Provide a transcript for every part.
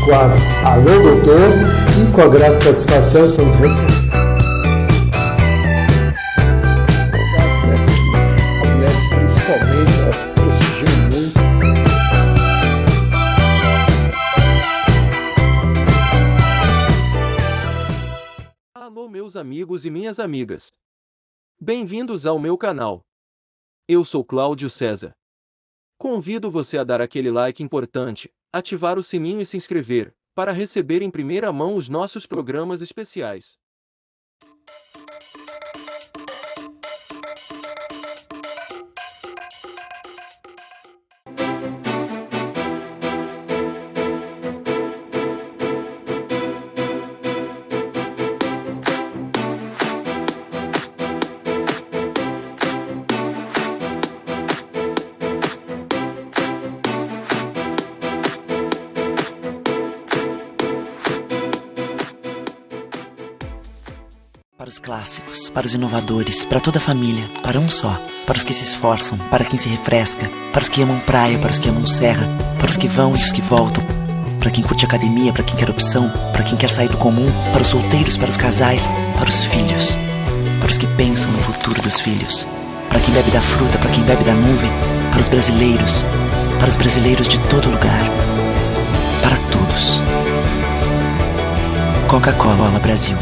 Quadro Alô Doutor, e com a grata satisfação estamos recebendo as mulheres, principalmente, elas prestigiam muito. Alô meus amigos e minhas amigas, bem-vindos ao meu canal. Eu sou Cláudio César. Convido você a dar aquele like importante, ativar o sininho e se inscrever, para receber em primeira mão os nossos programas especiais. Para os clássicos, para os inovadores, para toda a família, para um só, para os que se esforçam, para quem se refresca, para os que amam praia, para os que amam serra, para os que vão e os que voltam, para quem curte academia, para quem quer opção, para quem quer sair do comum, para os solteiros, para os casais, para os filhos, para os que pensam no futuro dos filhos, para quem bebe da fruta, para quem bebe da nuvem, para os brasileiros de todo lugar, para todos. Coca-Cola Brasil.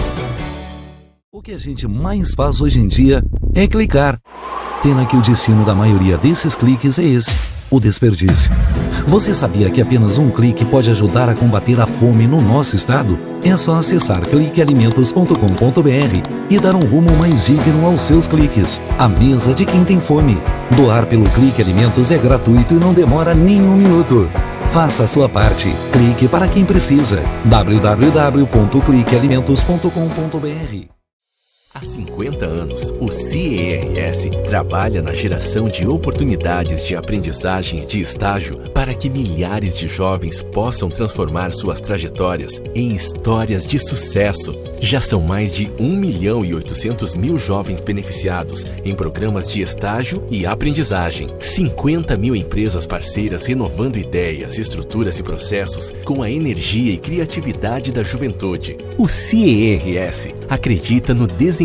O que a gente mais faz hoje em dia é clicar. Pena que o destino da maioria desses cliques é esse, o desperdício. Você sabia que apenas um clique pode ajudar a combater a fome no nosso estado? É só acessar cliquealimentos.com.br e dar um rumo mais digno aos seus cliques. A mesa de quem tem fome. Doar pelo Clique Alimentos é gratuito e não demora nem um minuto. Faça a sua parte. Clique para quem precisa. www.cliquealimentos.com.br. Há 50 anos, o CIERS trabalha na geração de oportunidades de aprendizagem e de estágio para que milhares de jovens possam transformar suas trajetórias em histórias de sucesso. Já são mais de 1.800.000 jovens beneficiados em programas de estágio e aprendizagem. 50 mil empresas parceiras renovando ideias, estruturas e processos com a energia e criatividade da juventude. O CIERS acredita no desenvolvimento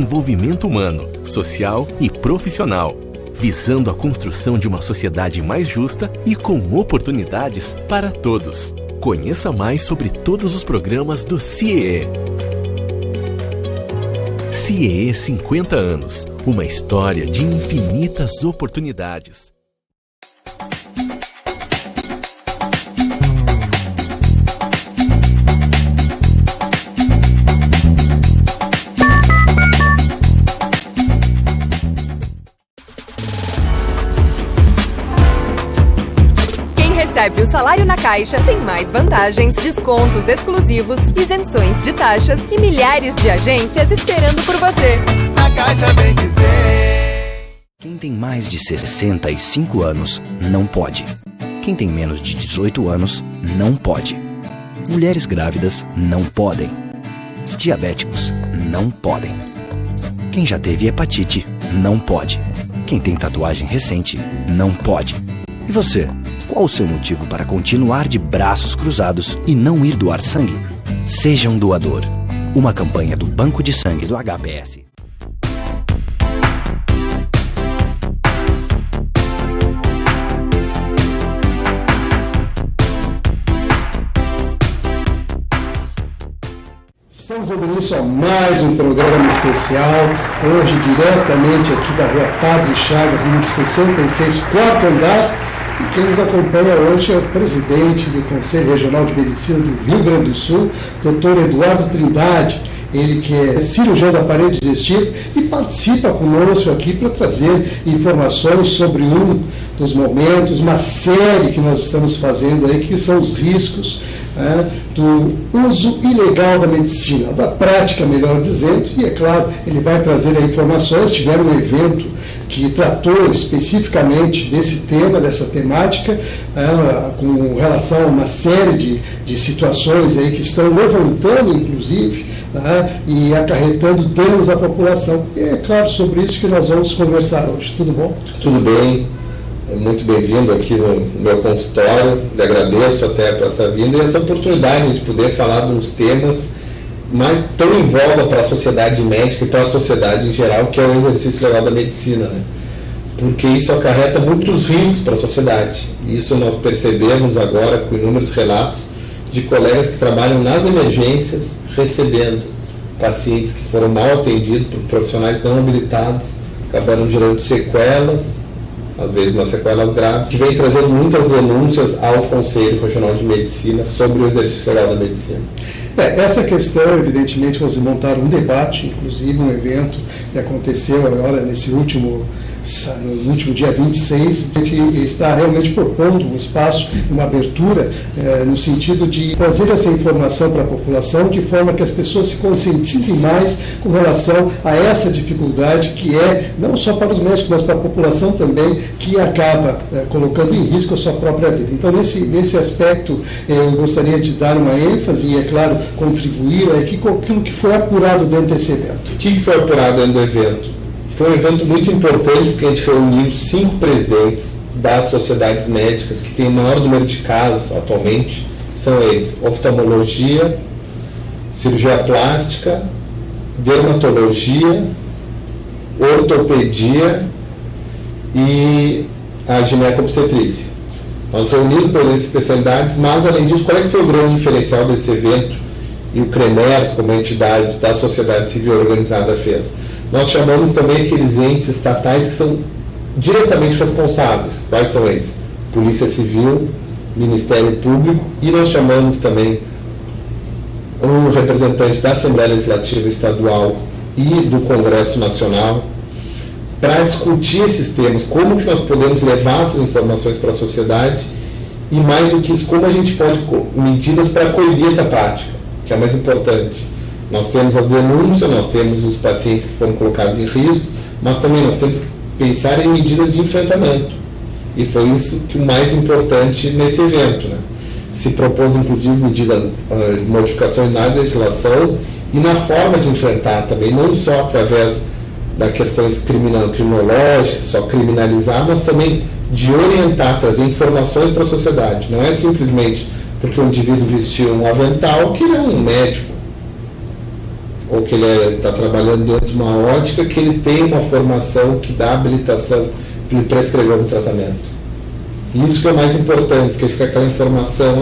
humano, social e profissional, visando a construção de uma sociedade mais justa e com oportunidades para todos. Conheça mais sobre todos os programas do CIEE. CIEE 50 anos, uma história de infinitas oportunidades. Recebe o salário na Caixa, tem mais vantagens, descontos exclusivos, isenções de taxas e milhares de agências esperando por você. Na Caixa vem que tem. Quem tem mais de 65 anos não pode. Quem tem menos de 18 anos não pode. Mulheres grávidas não podem. Diabéticos não podem. Quem já teve hepatite não pode. Quem tem tatuagem recente não pode. E você? Qual o seu motivo para continuar de braços cruzados e não ir doar sangue? Seja um doador. Uma campanha do Banco de Sangue do HPS. Estamos dando início a mais um programa especial, hoje diretamente aqui da Rua Padre Chagas, número 66, quarto andar. E quem nos acompanha hoje é o presidente do Conselho Regional de Medicina do Rio Grande do Sul, Dr. Eduardo Trindade. ele que é cirurgião da parede digestiva e participa conosco aqui para trazer informações sobre um dos momentos, uma série que nós estamos fazendo aí, que são os riscos do uso ilegal da medicina, da prática, melhor dizendo, e é claro, ele vai trazer informações. Tiveram um evento que tratou especificamente desse tema, dessa temática, com relação a uma série de situações aí que estão levantando, inclusive, e acarretando danos à população. E é claro, sobre isso que nós vamos conversar hoje. Tudo bom? Tudo bem. Muito bem-vindo aqui no meu consultório. Lhe agradeço até por essa vinda e essa oportunidade de poder falar dos temas mais tão em voga para a sociedade médica e para a sociedade em geral, que é o exercício legal da medicina, né? Porque isso acarreta muitos riscos para a sociedade. Isso nós percebemos agora com inúmeros relatos de colegas que trabalham nas emergências recebendo pacientes que foram mal atendidos por profissionais não habilitados, acabaram gerando sequelas, às vezes umas sequelas graves, que vem trazendo muitas denúncias ao Conselho Regional de Medicina sobre o exercício legal da medicina. Essa questão, evidentemente, nós montaram um debate, inclusive um evento que aconteceu agora no último dia 26, a gente está realmente propondo um espaço, uma abertura, no sentido de trazer essa informação para a população, de forma que as pessoas se conscientizem mais com relação a essa dificuldade que é, não só para os médicos, mas para a população também, que acaba colocando em risco a sua própria vida. Então, nesse aspecto, eu gostaria de dar uma ênfase e, é claro, contribuir aqui com aquilo que foi apurado dentro desse evento. O que foi apurado dentro do evento? Foi um evento muito importante, porque a gente reuniu 5 presidentes das sociedades médicas que têm o maior número de casos atualmente. São eles: oftalmologia, cirurgia plástica, dermatologia, ortopedia e a gineco-obstetrícia. Nós reunimos por essas especialidades, mas além disso, qual é que foi o grande diferencial desse evento? E o CREMERS, como entidade da sociedade civil organizada, fez. Nós chamamos também aqueles entes estatais que são diretamente responsáveis. Quais são eles? Polícia Civil, Ministério Público, e nós chamamos também um representante da Assembleia Legislativa Estadual e do Congresso Nacional para discutir esses temas, como que nós podemos levar essas informações para a sociedade e, mais do que isso, como a gente pode medidas para coibir essa prática, que é mais importante. Nós temos as denúncias, nós temos os pacientes que foram colocados em risco, mas também nós temos que pensar em medidas de enfrentamento. E foi isso que o mais importante nesse evento, né? Se propôs, inclusive, medidas de modificações na legislação e na forma de enfrentar também, não só através da questão criminológica, só criminalizar, mas também de orientar, trazer informações para a sociedade. Não é simplesmente porque o indivíduo vestiu um avental que ele é um médico, ou que ele está trabalhando dentro de uma ótica, que ele tem uma formação que dá habilitação para prescrever um tratamento. Isso que é mais importante, porque fica aquela informação,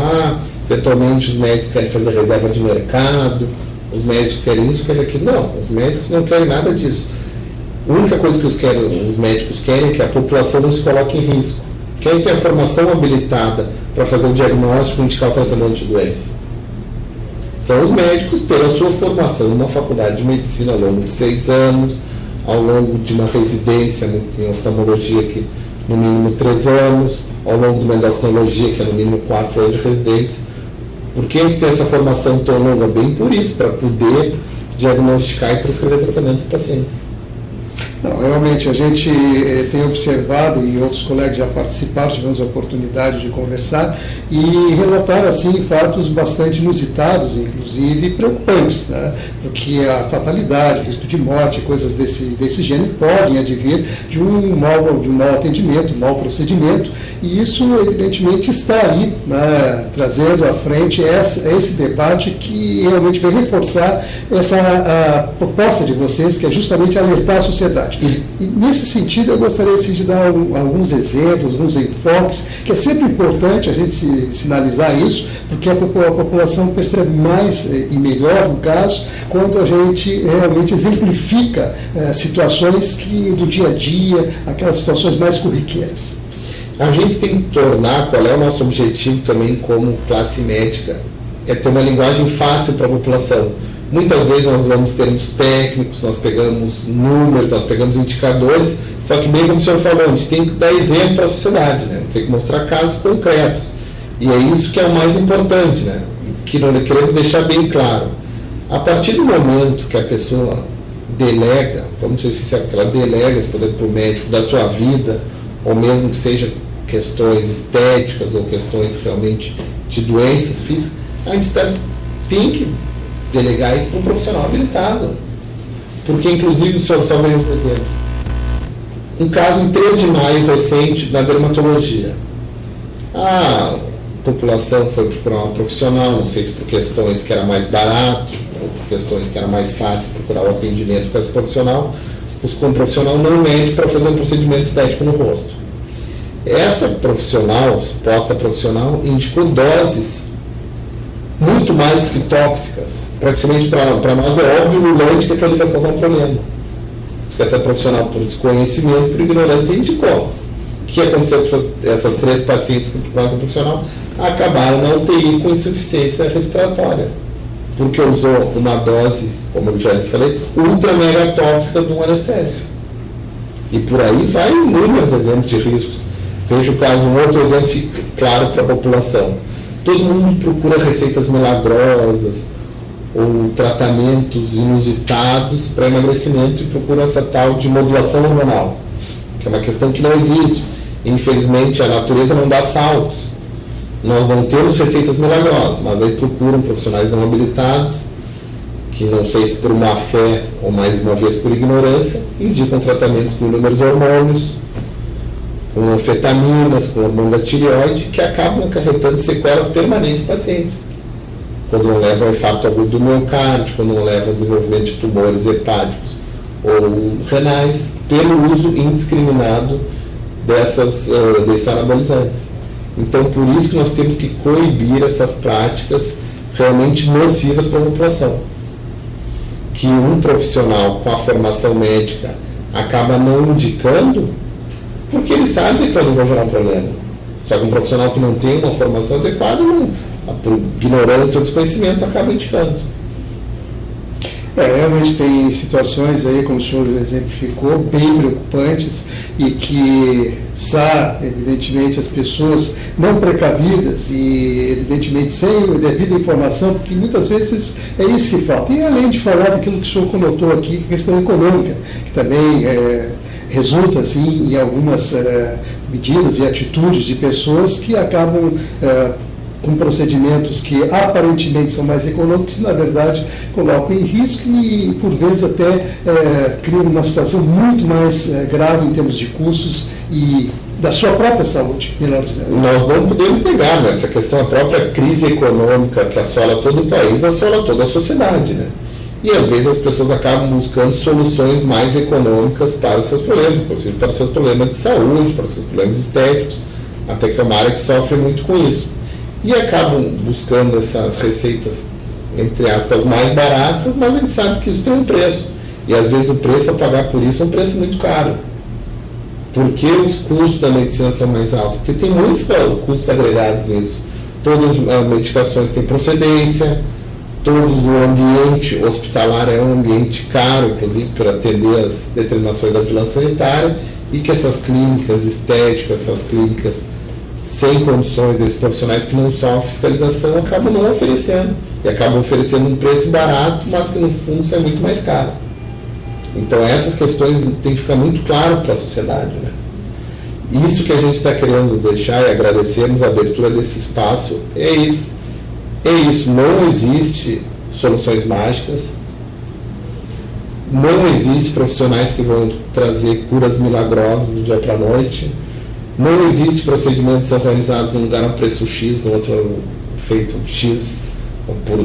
eventualmente os médicos querem fazer reserva de mercado, os médicos querem isso, querem aquilo. Não, os médicos não querem nada disso. A única coisa que os médicos querem é que a população não se coloque em risco. Quem tem a formação habilitada para fazer o diagnóstico e indicar o tratamento de doença são os médicos, pela sua formação numa faculdade de medicina ao longo de 6 anos, ao longo de uma residência em oftalmologia, que no mínimo 3 anos, ao longo de uma endocrinologia, que é no mínimo 4 anos de residência. Por que a gente tem essa formação tão longa? Bem por isso, para poder diagnosticar e prescrever tratamentos para pacientes. Não, realmente a gente tem observado, e outros colegas já participaram, tivemos a oportunidade de conversar e relatar assim fatos bastante inusitados, inclusive preocupantes, né? Porque a fatalidade, risco de morte, coisas desse gênero podem advir de um mau atendimento, um mau procedimento, e isso evidentemente está aí, né, trazendo à frente esse debate que realmente vai reforçar a proposta de vocês, que é justamente alertar a sociedade. E nesse sentido eu gostaria assim, de dar alguns exemplos, alguns enfoques, que é sempre importante a gente sinalizar isso, porque a população percebe mais e melhor no caso, quando a gente realmente exemplifica situações do dia a dia, aquelas situações mais corriqueiras. A gente tem que tornar, qual é o nosso objetivo também como classe médica, é ter uma linguagem fácil para a população. Muitas vezes nós usamos termos técnicos, nós pegamos números, nós pegamos indicadores, só que bem como o senhor falou, a gente tem que dar exemplo para a sociedade, né? Tem que mostrar casos concretos. E é isso que é o mais importante, né? Que nós queremos deixar bem claro. A partir do momento que a pessoa delega, vamos ser sinceros, que ela delega esse poder para o médico da sua vida, ou mesmo que seja questões estéticas ou questões realmente de doenças físicas, a gente tem que delegar isso para um profissional habilitado. Porque, inclusive, o senhor só veio os exemplos. Um caso em 3 de maio recente na dermatologia. A população foi procurar uma profissional, não sei se por questões que era mais barato, ou por questões que era mais fácil procurar o atendimento com esse profissional, buscou um profissional não médico para fazer um procedimento estético no rosto. Essa profissional, suposta profissional, indicou doses muito mais que tóxicas. Praticamente para nós é óbvio que aquilo ali vai causar um problema. Essa profissional, por desconhecimento, por ignorância, indicou. O que aconteceu com essas 3 pacientes que procuraram essa profissional? Acabaram na UTI com insuficiência respiratória, porque usou uma dose, como eu já lhe falei, ultra mega tóxica de um anestésico. E por aí vai inúmeros exemplos de riscos. Veja o caso, um outro exemplo fica claro para a população. Todo mundo procura receitas milagrosas ou tratamentos inusitados para emagrecimento e procura essa tal de modulação hormonal, que é uma questão que não existe. Infelizmente, a natureza não dá saltos. Nós não temos receitas milagrosas, mas aí procuram profissionais não habilitados, que não sei se por má fé ou mais uma vez por ignorância, indicam tratamentos com inúmeros hormônios, com anfetaminas, com hormônio da tireoide, que acabam acarretando sequelas permanentes em pacientes. Quando não levam ao infarto agudo do miocárdio, quando não levam ao desenvolvimento de tumores hepáticos ou renais, pelo uso indiscriminado desses anabolizantes. Então, por isso que nós temos que coibir essas práticas realmente nocivas para a população. Que um profissional com a formação médica acaba não indicando, porque ele sabe que ele vai gerar um problema. Só que um profissional que não tem uma formação adequada, por ignorância ou desconhecimento, acaba indicando. Realmente tem situações aí, como o senhor exemplificou, bem preocupantes e que evidentemente, as pessoas não precavidas e, evidentemente, sem a devida informação, porque muitas vezes é isso que falta. E além de falar daquilo que o senhor conotou aqui, a questão econômica, que também resulta, assim, em algumas medidas e atitudes de pessoas que acabam com procedimentos que aparentemente são mais econômicos e, na verdade, colocam em risco e, por vezes, até criam uma situação muito mais grave em termos de custos e da sua própria saúde, melhor dizendo. Nós não podemos negar, né? Essa questão, a própria crise econômica que assola todo o país, assola toda a sociedade, né? E, às vezes, as pessoas acabam buscando soluções mais econômicas para os seus problemas, inclusive para os seus problemas de saúde, para os seus problemas estéticos, até que é uma área que sofre muito com isso. E acabam buscando essas receitas, entre aspas, mais baratas, mas a gente sabe que isso tem um preço. E às vezes o preço a pagar por isso é um preço muito caro. Por que os custos da medicina são mais altos? Porque tem muitos custos agregados nisso. Todas as medicações têm procedência, todo o ambiente hospitalar é um ambiente caro, inclusive, para atender as determinações da vigilância sanitária, e que essas clínicas estéticas, essas clínicas sem condições, esses profissionais que não são a fiscalização, acabam não oferecendo. E acabam oferecendo um preço barato, mas que no fundo é muito mais caro. Então essas questões têm que ficar muito claras para a sociedade, né? Isso que a gente está querendo deixar e agradecermos a abertura desse espaço é isso. Não existe soluções mágicas, não existe profissionais que vão trazer curas milagrosas do dia para a noite. Não existe procedimentos que são realizados em um lugar a preço X, no outro feito X,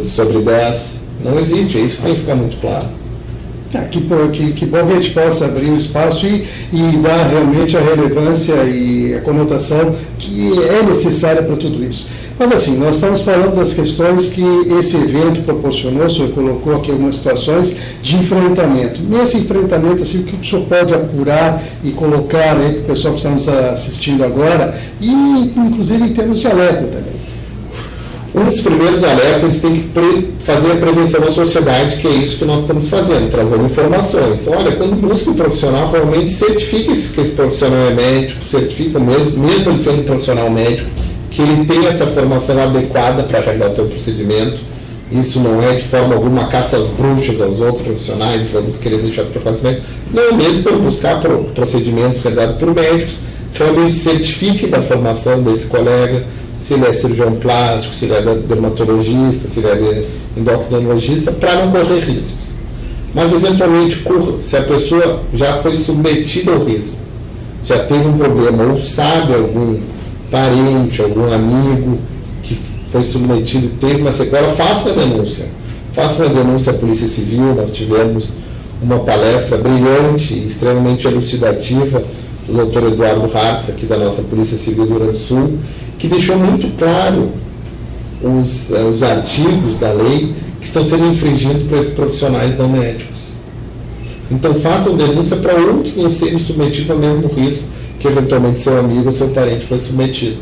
sobre 10. Não existe, é isso que tem que ficar muito claro. Que bom que a gente possa abrir o espaço e dar realmente a relevância e a conotação que é necessária para tudo isso. Mas assim, nós estamos falando das questões que esse evento proporcionou, o senhor colocou aqui algumas situações de enfrentamento. Nesse enfrentamento, assim, o que o senhor pode apurar e colocar aí para o pessoal que está nos assistindo agora, e inclusive em termos de alerta também? Um dos primeiros alertas, a gente tem que fazer a prevenção à sociedade, que é isso que nós estamos fazendo, trazendo informações. Então, olha, quando busca um profissional, realmente certifique que esse profissional é médico, certifica mesmo ele sendo um profissional médico, que ele tem essa formação adequada para realizar o seu procedimento. Isso não é de forma alguma caça às bruxas aos outros profissionais, vamos querer deixar de preconceito. Não, mesmo para buscar procedimentos realizados por médicos, realmente certifique da formação desse colega, se ele é cirurgião plástico, se ele é dermatologista, se ele é endocrinologista, para não correr riscos. Mas, eventualmente, se a pessoa já foi submetida ao risco, já teve um problema, ou sabe algum parente, algum amigo que foi submetido e teve uma sequela, faça uma denúncia. Faça uma denúncia à Polícia Civil. Nós tivemos uma palestra brilhante e extremamente elucidativa do Dr. Eduardo Hartz, aqui da nossa Polícia Civil do Rio Grande do Sul, que deixou muito claro os artigos da lei que estão sendo infringidos por esses profissionais não médicos. Então façam denúncia para outros não serem submetidos ao mesmo risco que eventualmente seu amigo ou seu parente foi submetido.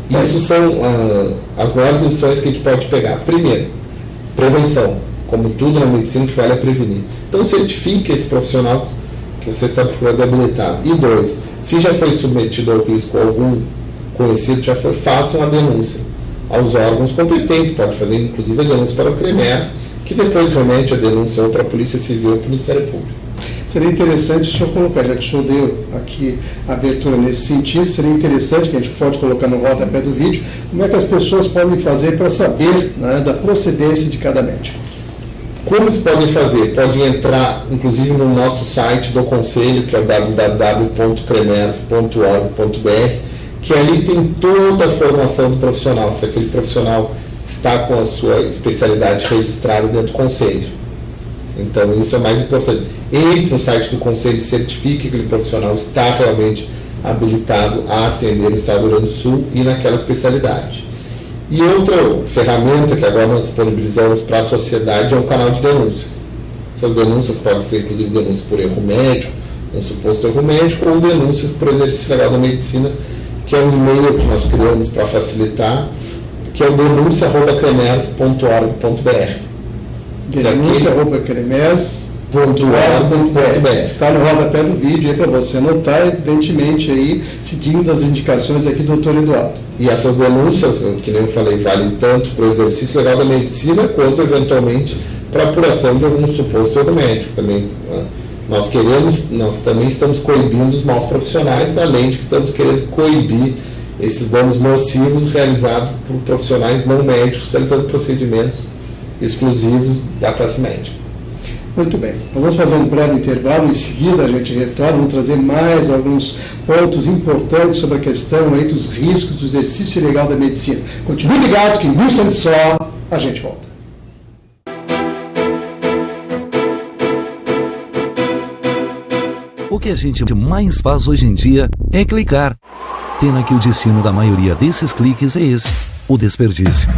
Isso são as maiores lições que a gente pode pegar. Primeiro, prevenção. Como tudo na medicina, que vale a prevenir. Então certifique esse profissional que você está procurando habilitar. E 2, se já foi submetido ao risco algum conhecido, façam a denúncia aos órgãos competentes. Pode fazer, inclusive, a denúncia para o CREMERS, que depois remete a denúncia ou para a Polícia Civil ou para o Ministério Público. Seria interessante o senhor colocar, já que o senhor deu aqui a abertura nesse sentido, seria interessante que a gente pode colocar no rodapé do vídeo, como é que as pessoas podem fazer para saber, né, da procedência de cada médico. Como eles podem fazer? Podem entrar, inclusive, no nosso site do Conselho, que é o www.cremers.org.br, que ali tem toda a formação do profissional, se aquele profissional está com a sua especialidade registrada dentro do Conselho. Então, isso é mais importante. Entre no site do Conselho e certifique que aquele profissional está realmente habilitado a atender no Estado do Rio Grande do Sul e naquela especialidade. E outra ferramenta que agora nós disponibilizamos para a sociedade é um canal de denúncias. Essas denúncias podem ser, inclusive, denúncias por erro médico, um suposto erro médico, ou denúncias por exercício legal da medicina, que é um e-mail que nós criamos para facilitar, que é o denuncia@cremers.org.br. Denuncia@cremers.org.br. Está no rodapé do vídeo aí para você anotar, evidentemente aí, seguindo as indicações aqui do Dr. Eduardo. E essas denúncias, que nem eu falei, valem tanto para o exercício legal da medicina, quanto, eventualmente, para a apuração de algum suposto erro médico também. Nós também estamos coibindo os maus profissionais, além de que estamos querendo coibir esses danos nocivos realizados por profissionais não médicos, realizando procedimentos exclusivos da classe médica. Muito bem, nós vamos fazer um breve intervalo, em seguida a gente retorna, vamos trazer mais alguns pontos importantes sobre a questão aí dos riscos do exercício ilegal da medicina. Continue ligado que no instante só a gente volta. O que a gente mais faz hoje em dia é clicar. Pena que o destino da maioria desses cliques é esse, o desperdício.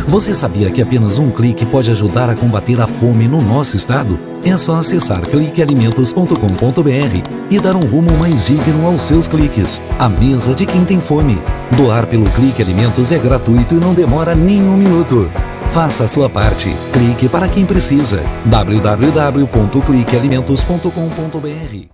Você sabia que apenas um clique pode ajudar a combater a fome no nosso estado? É só acessar cliquealimentos.com.br e dar um rumo mais digno aos seus cliques. A mesa de quem tem fome. Doar pelo Clique Alimentos é gratuito e não demora nem um minuto. Faça a sua parte. Clique para quem precisa. www.cliquealimentos.com.br.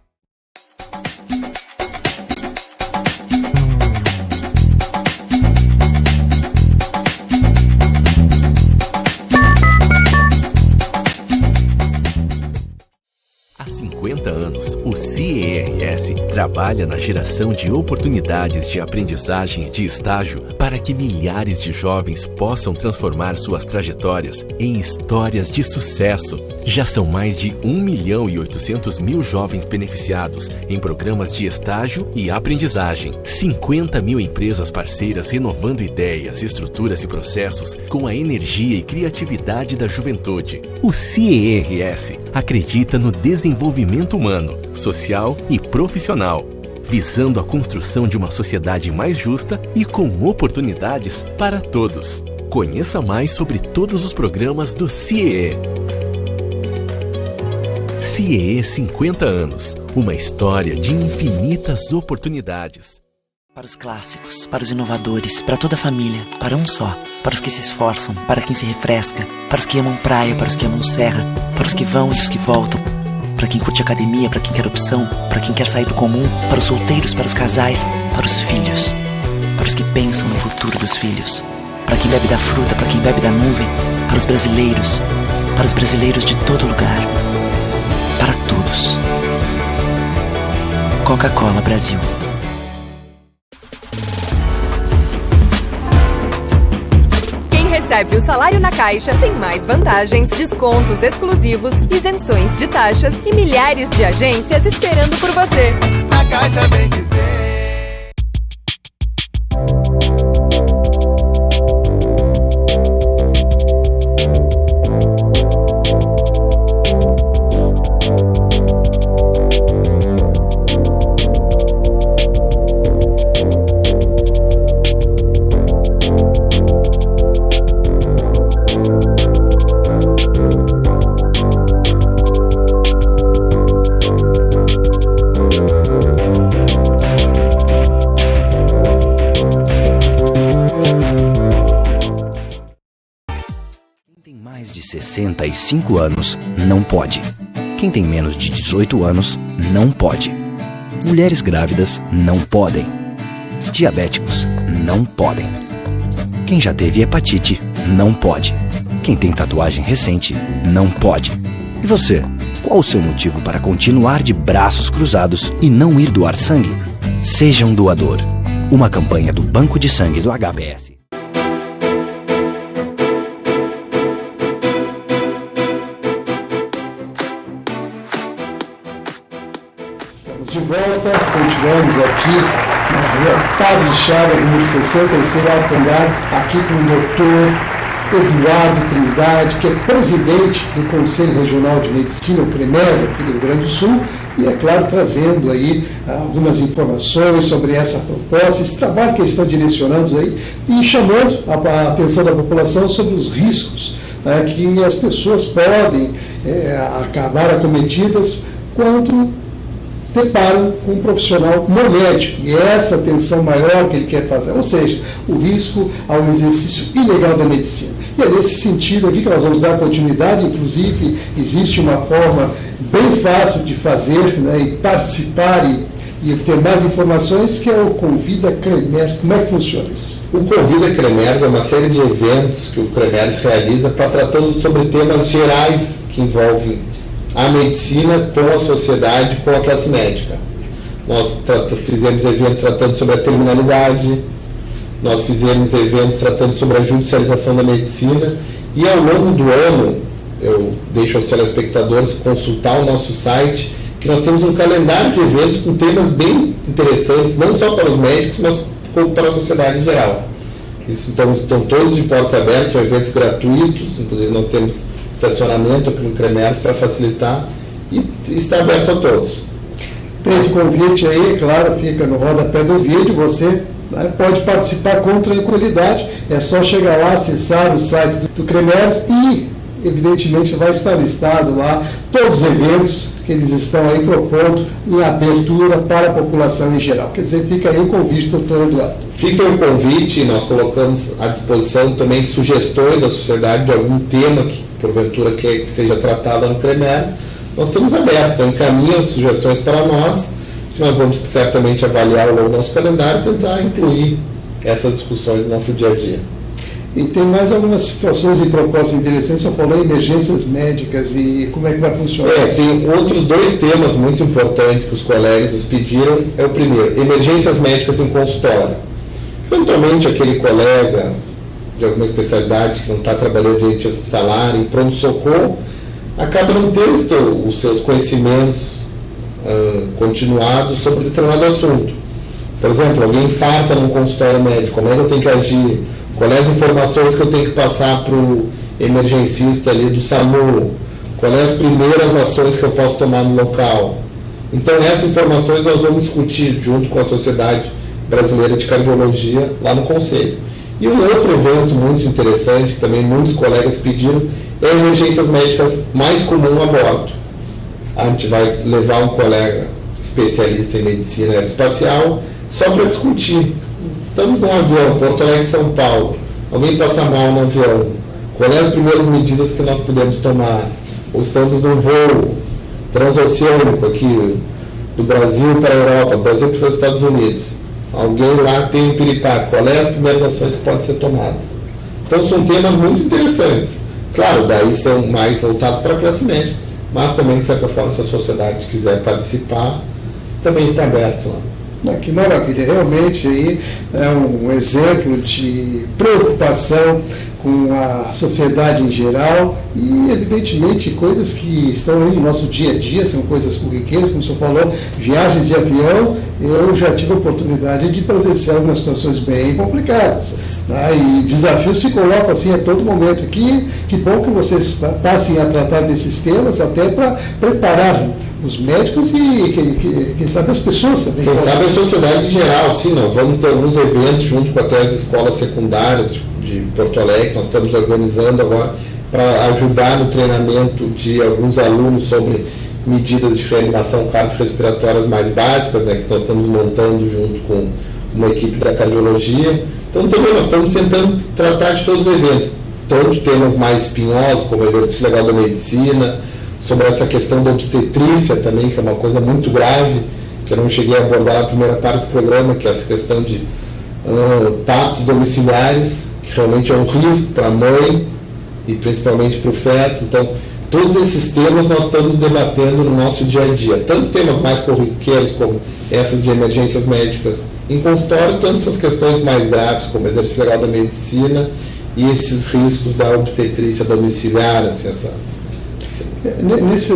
Há 50 anos, o CERS trabalha na geração de oportunidades de aprendizagem e de estágio para que milhares de jovens possam transformar suas trajetórias em histórias de sucesso. Já são mais de 1.800.000 jovens beneficiados em programas de estágio e aprendizagem. 50 mil empresas parceiras renovando ideias, estruturas e processos com a energia e criatividade da juventude. O CERS acredita no desenvolvimento humano, social e profissional, visando a construção de uma sociedade mais justa e com oportunidades para todos. Conheça mais sobre todos os programas do CIEE. CIEE 50 anos, uma história de infinitas oportunidades. Para os clássicos, para os inovadores, para toda a família, para um só. Para os que se esforçam, para quem se refresca, para os que amam praia, para os que amam serra, para os que vão e os que voltam, para quem curte academia, para quem quer opção, para quem quer sair do comum, para os solteiros, para os casais, para os filhos, para os que pensam no futuro dos filhos, para quem bebe da fruta, para quem bebe da nuvem, para os brasileiros de todo lugar, para todos. Coca-Cola Brasil. Recebe o salário na Caixa tem mais vantagens, descontos exclusivos, isenções de taxas e milhares de agências esperando por você. Na Caixa vem que tem. Mais de 65 anos não pode. Quem tem menos de 18 anos não pode. Mulheres grávidas não podem. Diabéticos não podem. Quem já teve hepatite não pode. Quem tem tatuagem recente não pode. E você, qual o seu motivo para continuar de braços cruzados e não ir doar sangue? Seja um doador. Uma campanha do Banco de Sangue do HPS. De volta, continuamos aqui na rua Padre Chagas, número 66, Alcangar, aqui com o doutor Eduardo Trindade, que é presidente do Conselho Regional de Medicina, o CREMES, aqui do Rio Grande do Sul, e, é claro, trazendo aí algumas informações sobre essa proposta, esse trabalho que eles estão direcionando aí, e chamando a atenção da população sobre os riscos que as pessoas podem acabar acometidas quando deparam com um profissional não médico, e é essa atenção maior que ele quer fazer, ou seja, o risco ao exercício ilegal da medicina. E é nesse sentido aqui que nós vamos dar continuidade, inclusive existe uma forma bem fácil de fazer, e participar e ter mais informações, que é o Convida CREMERS. Como é que funciona isso? O Convida CREMERS é uma série de eventos que o CREMERS realiza para tratando sobre temas gerais que envolvem a medicina com a sociedade, com a classe médica. Nós fizemos eventos tratando sobre a terminalidade, nós fizemos eventos tratando sobre a judicialização da medicina, e ao longo do ano, eu deixo aos telespectadores consultar o nosso site, que nós temos um calendário de eventos com temas bem interessantes, não só para os médicos, mas como para a sociedade em geral. Então, estão todos de portas abertas, são eventos gratuitos, inclusive nós temos estacionamento aqui no CREMERS para facilitar, e está aberto a todos. Tem esse convite aí, claro, fica no rodapé do vídeo, você pode participar com tranquilidade, é só chegar lá, acessar o site do CREMERS e, evidentemente, vai estar listado lá todos os eventos que eles estão aí propondo em abertura para a população em geral. Quer dizer, fica aí o convite, doutor Eduardo. Fica o convite, nós colocamos à disposição também sugestões da sociedade de algum tema que, porventura, que seja tratado no CREMERS. Nós estamos abertos, então encaminha as sugestões para nós, que nós vamos certamente avaliar ao longo do nosso calendário e tentar incluir essas discussões no nosso dia a dia. E tem mais algumas situações e propostas interessantes, só falou em emergências médicas e como é que vai funcionar? Tem outros dois temas muito importantes que os colegas nos pediram. É o primeiro, emergências médicas em consultório. Eventualmente aquele colega de alguma especialidade que não está trabalhando direito hospitalar, em pronto-socorro, acaba não tendo os seus conhecimentos continuados sobre determinado assunto. Por exemplo, alguém infarta num consultório médico, como é que eu tenho que agir? Quais as informações que eu tenho que passar para o emergencista ali do SAMU? Quais as primeiras ações que eu posso tomar no local? Então, essas informações nós vamos discutir junto com a Sociedade Brasileira de Cardiologia lá no Conselho. E um outro evento muito interessante, que também muitos colegas pediram, é emergências médicas mais comum aborto. A gente vai levar um colega especialista em medicina aeroespacial só para discutir. Estamos num avião, Porto Alegre, São Paulo, alguém passa mal no avião, quais as primeiras medidas que nós podemos tomar? Ou estamos num voo transoceânico aqui, do Brasil para a Europa, do Brasil para os Estados Unidos, alguém lá tem um piripaque, quais as primeiras ações que podem ser tomadas? Então são temas muito interessantes. Claro, daí são mais voltados para a classe média, mas também, de certa forma, se a sociedade quiser participar, também está aberto lá. Que maravilha, realmente aí é um exemplo de preocupação com a sociedade em geral e, evidentemente, coisas que estão aí no nosso dia a dia, são coisas corriqueiras, como o senhor falou, viagens de avião. Eu já tive a oportunidade de presenciar algumas situações bem complicadas, né? E desafios se colocam assim a todo momento. Que bom que vocês passem a tratar desses temas, até para preparar os médicos e quem sabe as pessoas também. Quem sabe a sociedade em geral, sim. Nós vamos ter alguns eventos junto com até as escolas secundárias de Porto Alegre, nós estamos organizando agora para ajudar no treinamento de alguns alunos sobre medidas de reanimação cardiorrespiratórias mais básicas, né, que nós estamos montando junto com uma equipe da cardiologia. Então também nós estamos tentando tratar de todos os eventos, tanto temas mais espinhosos, como o exercício legal da medicina, sobre essa questão da obstetrícia também, que é uma coisa muito grave, que eu não cheguei a abordar na primeira parte do programa, que é essa questão de partos domiciliares, que realmente é um risco para a mãe e principalmente para o feto. Então, todos esses temas nós estamos debatendo no nosso dia a dia, tanto temas mais corriqueiros como essas de emergências médicas em consultório, tanto essas questões mais graves como o exercício legal da medicina e esses riscos da obstetrícia domiciliar, assim,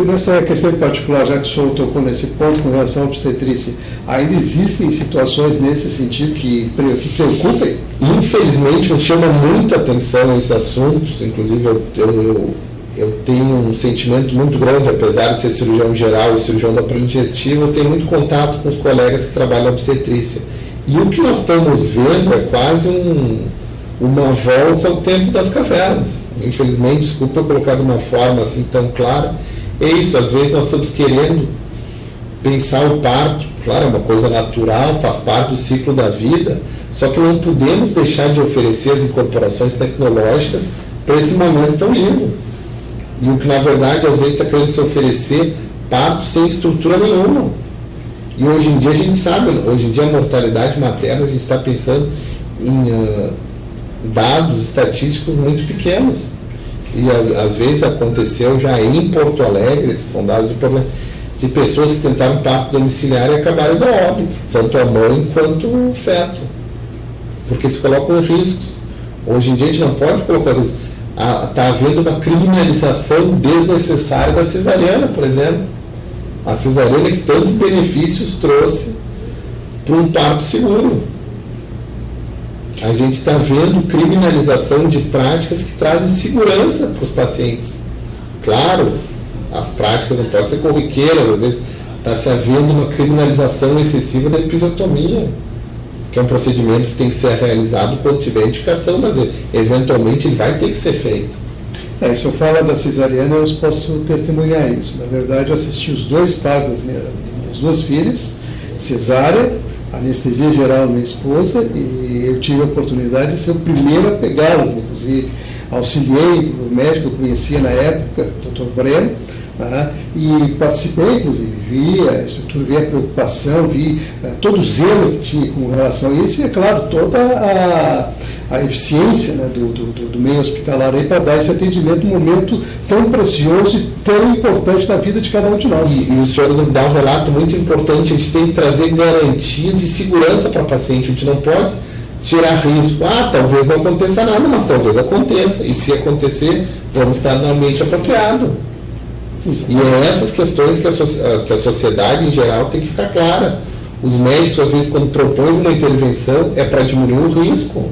Nessa questão em particular, já que o senhor tocou nesse ponto com relação à obstetrícia, ainda existem situações nesse sentido que preocupem? Infelizmente, nos chama muita atenção esses assuntos. Inclusive, eu tenho um sentimento muito grande, apesar de ser cirurgião geral e cirurgião do aparelho digestivo, eu tenho muito contato com os colegas que trabalham na obstetrícia. E o que nós estamos vendo é quase uma volta ao tempo das cavernas. Infelizmente, desculpa eu colocar de uma forma assim tão clara, é isso, às vezes nós estamos querendo pensar o parto, claro, é uma coisa natural, faz parte do ciclo da vida, só que não podemos deixar de oferecer as incorporações tecnológicas para esse momento tão lindo. E o que na verdade às vezes está querendo se oferecer parto sem estrutura nenhuma. E hoje em dia a gente sabe, hoje em dia a mortalidade materna, a gente está pensando em dados estatísticos muito pequenos. E às vezes aconteceu já em Porto Alegre, são dados de Porto Alegre, de pessoas que tentaram parto domiciliar e acabaram do óbito, tanto a mãe quanto o feto, porque se colocam em riscos. Hoje em dia a gente não pode colocar riscos. Está havendo uma criminalização desnecessária da cesariana, por exemplo. A cesariana que tantos benefícios trouxe para um parto seguro. A gente está vendo criminalização de práticas que trazem segurança para os pacientes. Claro, as práticas não podem ser corriqueiras, às vezes está se havendo uma criminalização excessiva da episiotomia, que é um procedimento que tem que ser realizado quando tiver indicação, mas eventualmente ele vai ter que ser feito. Se eu falo da cesariana, eu posso testemunhar isso. Na verdade, eu assisti os dois partos das minhas duas filhas, cesárea, anestesia geral da minha esposa, e eu tive a oportunidade de ser o primeiro a pegá-las, inclusive. Auxiliei o médico que eu conhecia na época, o Dr. Breno, e participei, inclusive, vi a estrutura, vi a preocupação, vi todo o zelo que tinha com relação a isso, e, é claro, toda a eficiência, né, do meio hospitalar aí para dar esse atendimento num momento tão precioso e tão importante na vida de cada um de nós. E o senhor dá um relato muito importante, a gente tem que trazer garantias e segurança para o paciente, a gente não pode gerar risco. Talvez não aconteça nada, mas talvez aconteça, e se acontecer, vamos estar no ambiente apropriado. E é essas questões que a sociedade em geral tem que ficar clara. Os médicos, às vezes, quando propõem uma intervenção, é para diminuir o risco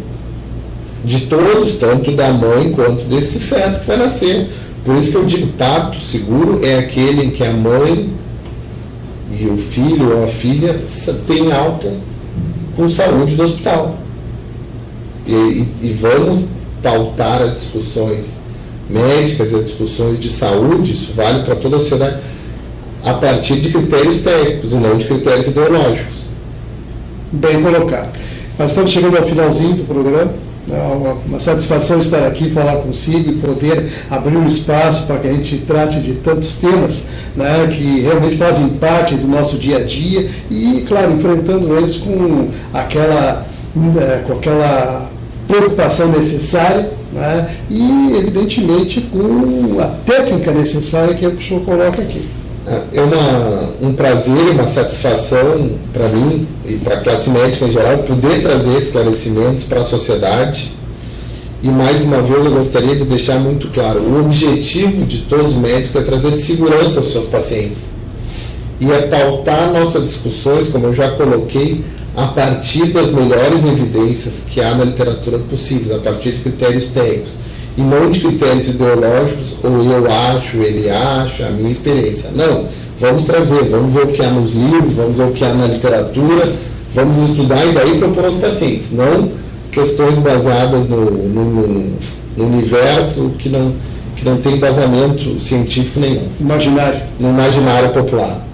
de todos, tanto da mãe quanto desse feto que vai nascer. Por isso que eu digo, parto seguro é aquele em que a mãe e o filho ou a filha têm alta com saúde do hospital. E vamos pautar as discussões médicas e as discussões de saúde, isso vale para toda a sociedade, a partir de critérios técnicos e não de critérios ideológicos. Bem colocado. Nós estamos chegando ao finalzinho do programa. É uma satisfação estar aqui, falar consigo e poder abrir um espaço para que a gente trate de tantos temas, né, que realmente fazem parte do nosso dia a dia e, claro, enfrentando eles com aquela preocupação necessária, né, e, evidentemente, com a técnica necessária que o senhor coloca aqui. É um prazer, uma satisfação para mim e para a classe médica em geral poder trazer esclarecimentos para a sociedade. E mais uma vez eu gostaria de deixar muito claro, o objetivo de todos os médicos é trazer segurança aos seus pacientes. E é pautar nossas discussões, como eu já coloquei, a partir das melhores evidências que há na literatura possíveis, a partir de critérios técnicos. E não de critérios ideológicos, ou eu acho, ele acha, a minha experiência. Não, vamos trazer, vamos ver o que há nos livros, vamos ver o que há na literatura, vamos estudar e daí propor aos pacientes. Não questões baseadas no universo que não tem embasamento científico nenhum. Imaginário. No imaginário popular.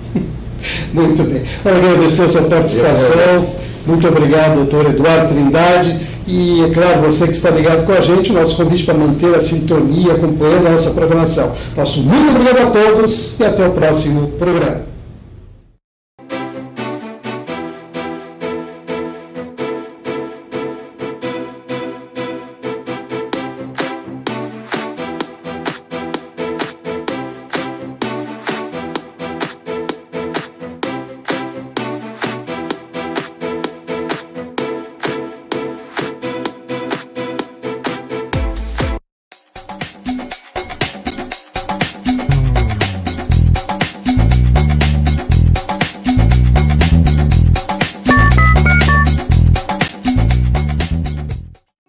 Muito bem. Eu agradecer a sua participação. Muito obrigado, doutor Eduardo Trindade. E, é claro, você que está ligado com a gente, nosso convite para manter a sintonia, acompanhando a nossa programação. Nosso muito obrigado a todos e até o próximo programa.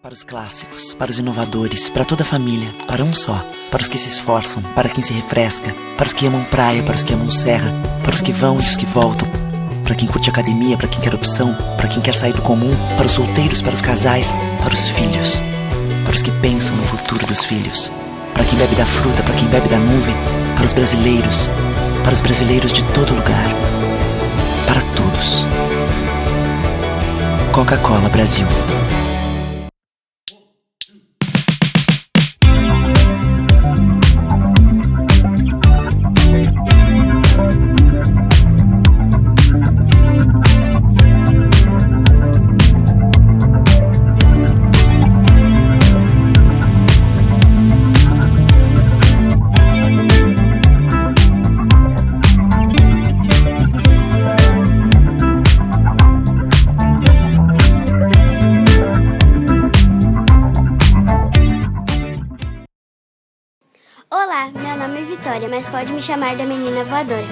Para os clássicos, para os inovadores, para toda a família, para um só, para os que se esforçam, para quem se refresca, para os que amam praia, para os que amam serra, para os que vão e os que voltam, para quem curte academia, para quem quer opção, para quem quer sair do comum, para os solteiros, para os casais, para os filhos, para os que pensam no futuro dos filhos, para quem bebe da fruta, para quem bebe da nuvem, para os brasileiros de todo lugar, para todos. Coca-Cola Brasil. Olá, meu nome é Vitória, mas pode me chamar da menina voadora.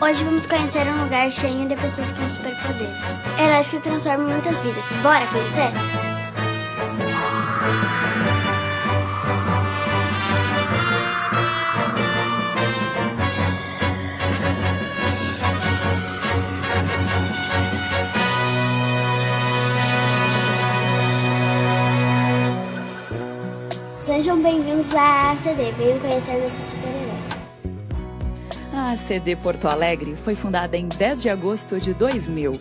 Hoje vamos conhecer um lugar cheio de pessoas com superpoderes. Heróis que transformam muitas vidas. Bora conhecer? Sejam bem-vindos à ACD, venham conhecer nossos super-heróis. A ACD Porto Alegre foi fundada em 10 de agosto de 2000.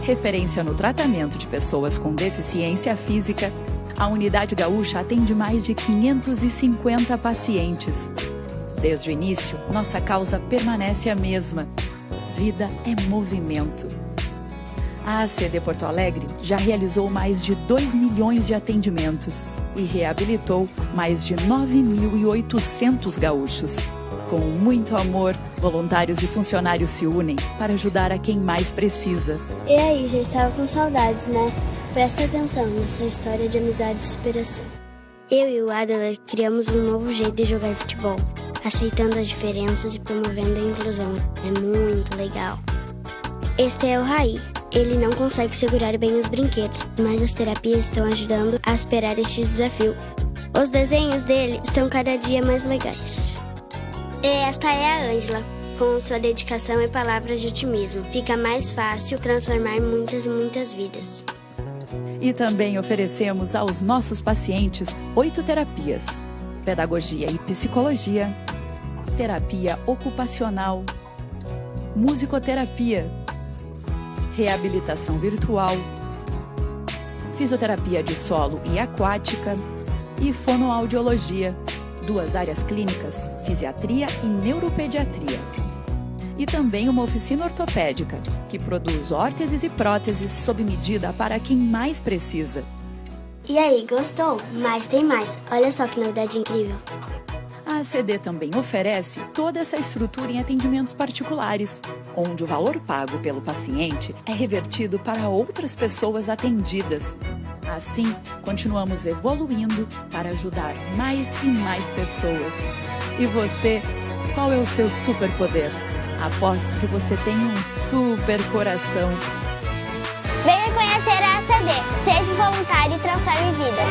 Referência no tratamento de pessoas com deficiência física, a Unidade Gaúcha atende mais de 550 pacientes. Desde o início, nossa causa permanece a mesma. Vida é movimento. A ACD Porto Alegre já realizou mais de 2 milhões de atendimentos e reabilitou mais de 9.800 gaúchos. Com muito amor, voluntários e funcionários se unem para ajudar a quem mais precisa. E aí, já estava com saudades, né? Presta atenção nessa história de amizade e superação. Eu e o Adler criamos um novo jeito de jogar futebol, aceitando as diferenças e promovendo a inclusão. É muito legal. Este é o Raí. Ele não consegue segurar bem os brinquedos, mas as terapias estão ajudando a superar este desafio. Os desenhos dele estão cada dia mais legais. E esta é a Ângela. Com sua dedicação e palavras de otimismo, fica mais fácil transformar muitas e muitas vidas. E também oferecemos aos nossos pacientes 8 terapias. pedagogia e psicologia, terapia ocupacional, musicoterapia, reabilitação virtual, fisioterapia de solo e aquática e fonoaudiologia, 2 áreas clínicas, fisiatria e neuropediatria. E também uma oficina ortopédica, que produz órteses e próteses sob medida para quem mais precisa. E aí, gostou? Mas tem mais. Olha só que novidade incrível. A ACD também oferece toda essa estrutura em atendimentos particulares, onde o valor pago pelo paciente é revertido para outras pessoas atendidas. Assim, continuamos evoluindo para ajudar mais e mais pessoas. E você, qual é o seu superpoder? Aposto que você tem um super coração. Venha conhecer a ACD. Seja voluntário e transforme vidas.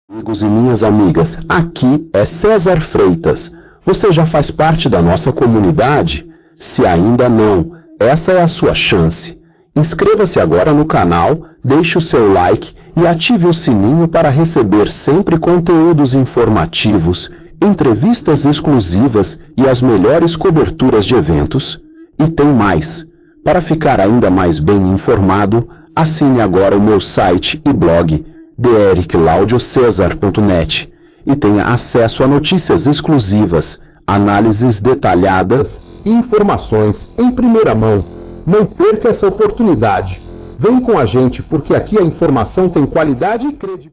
Amigos e minhas amigas, aqui é César Freitas. Você já faz parte da nossa comunidade? Se ainda não, essa é a sua chance. Inscreva-se agora no canal, deixe o seu like e ative o sininho para receber sempre conteúdos informativos, entrevistas exclusivas e as melhores coberturas de eventos. E tem mais. Para ficar ainda mais bem informado, assine agora o meu site e blog drclaudiocesar.net e tenha acesso a notícias exclusivas, análises detalhadas e informações em primeira mão. Não perca essa oportunidade. Vem com a gente, porque aqui a informação tem qualidade e credibilidade.